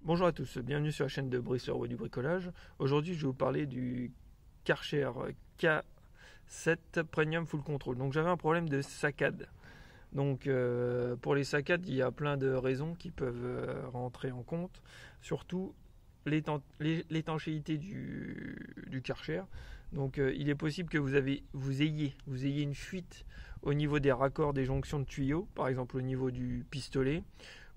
Bonjour à tous, bienvenue sur la chaîne de Brice Leroy du bricolage. Aujourd'hui je vais vous parler du Karcher K7 Premium Full Control. Donc j'avais un problème de saccade. Donc pour les saccades il y a plein de raisons qui peuvent rentrer en compte. Surtout l'étanchéité du Karcher. Donc il est possible que vous ayez une fuite au niveau des raccords des jonctions de tuyaux, par exemple au niveau du pistolet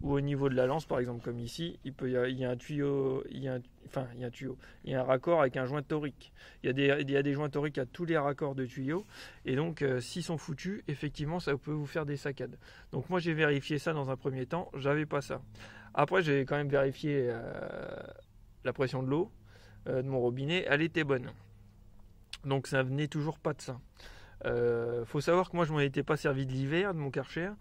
ou au niveau de la lance, par exemple comme ici, il y a un tuyau, il y a un raccord avec un joint torique. Il y a des joints toriques à tous les raccords de tuyaux, et donc s'ils sont foutus, effectivement ça peut vous faire des saccades. Donc moi j'ai vérifié ça dans un premier temps, j'avais pas ça. Après j'ai quand même vérifié la pression de l'eau de mon robinet, elle était bonne. Donc ça venait toujours pas de ça. Faut savoir que moi je m'en étais pas servi de l'hiver de mon Karcher,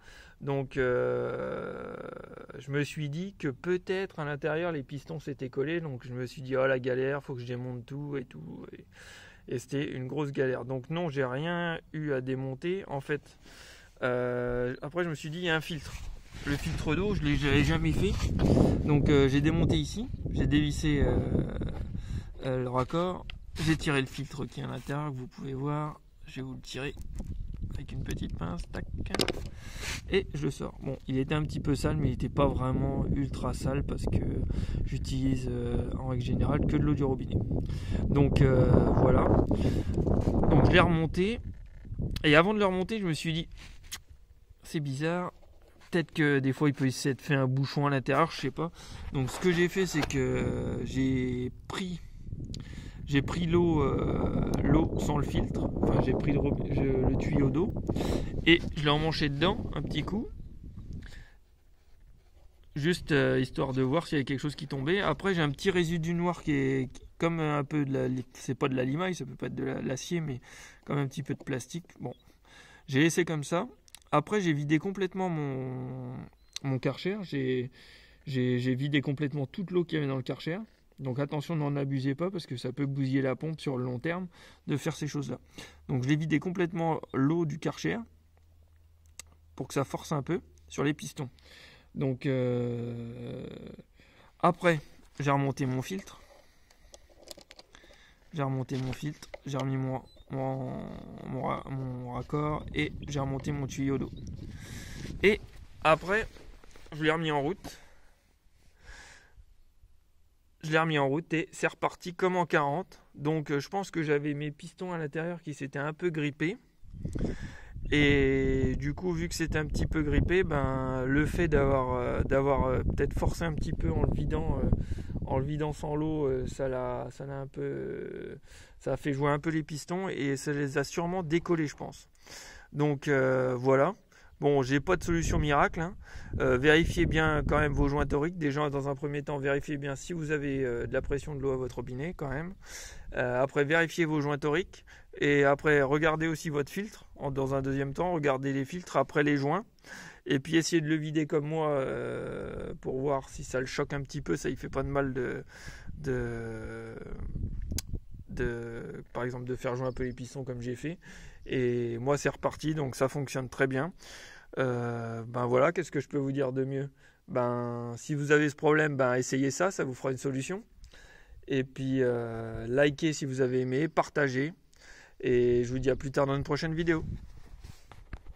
donc je me suis dit que peut-être à l'intérieur les pistons s'étaient collés, donc je me suis dit oh la galère, faut que je démonte tout et c'était une grosse galère. Donc non, j'ai rien eu à démonter en fait. Après je me suis dit il y a un filtre, le filtre d'eau je l'avais jamais fait, donc j'ai démonté ici, j'ai dévissé le raccord. J'ai tiré le filtre qui est à l'intérieur, que vous pouvez voir. Je vais vous le tirer avec une petite pince, tac, et je le sors. Bon, il était un petit peu sale, mais il n'était pas vraiment ultra sale parce que j'utilise en règle générale que de l'eau du robinet. Donc voilà. Donc je l'ai remonté, et avant de le remonter, je me suis dit, c'est bizarre. Peut-être que des fois il peut s'être fait un bouchon à l'intérieur, je sais pas. Donc ce que j'ai fait, c'est que j'ai pris l'eau sans le filtre, enfin j'ai pris le tuyau d'eau et je l'ai emmanché dedans un petit coup, juste histoire de voir s'il y avait quelque chose qui tombait. Après j'ai un petit résidu noir qui est comme un peu c'est pas de la limaille, ça peut pas être de l'acier, mais comme un petit peu de plastique. Bon, j'ai laissé comme ça. Après j'ai vidé complètement mon Karcher, j'ai vidé complètement toute l'eau qu'il y avait dans le Karcher. Donc attention, n'en abusez pas parce que ça peut bousiller la pompe sur le long terme de faire ces choses-là. Donc je l'ai vidé complètement l'eau du Karcher pour que ça force un peu sur les pistons. Donc après, j'ai remonté mon filtre. J'ai remis mon raccord et j'ai remonté mon tuyau d'eau. Et après, je l'ai remis en route. Et c'est reparti comme en 40. Donc je pense que j'avais mes pistons à l'intérieur qui s'étaient un peu grippés. Et du coup, vu que c'était un petit peu grippé, ben, le fait d'avoir peut-être forcé un petit peu en le vidant sans l'eau, ça a fait jouer un peu les pistons et ça les a sûrement décollés, je pense. Donc voilà. Bon, j'ai pas de solution miracle, hein. Vérifiez bien quand même vos joints toriques. Déjà, dans un premier temps, vérifiez bien si vous avez de la pression de l'eau à votre robinet quand même. Après, vérifiez vos joints toriques. Et après, regardez aussi votre filtre. Dans un deuxième temps, regardez les filtres après les joints. Et puis, essayez de le vider comme moi pour voir si ça le choque un petit peu. Ça ne fait pas de mal par exemple de faire jouer un peu les pistons comme j'ai fait. Et moi c'est reparti, donc ça fonctionne très bien. Ben voilà, qu'est-ce que je peux vous dire de mieux? Ben si vous avez ce problème, ben essayez ça vous fera une solution. Et puis likez si vous avez aimé, partagez, et je vous dis à plus tard dans une prochaine vidéo.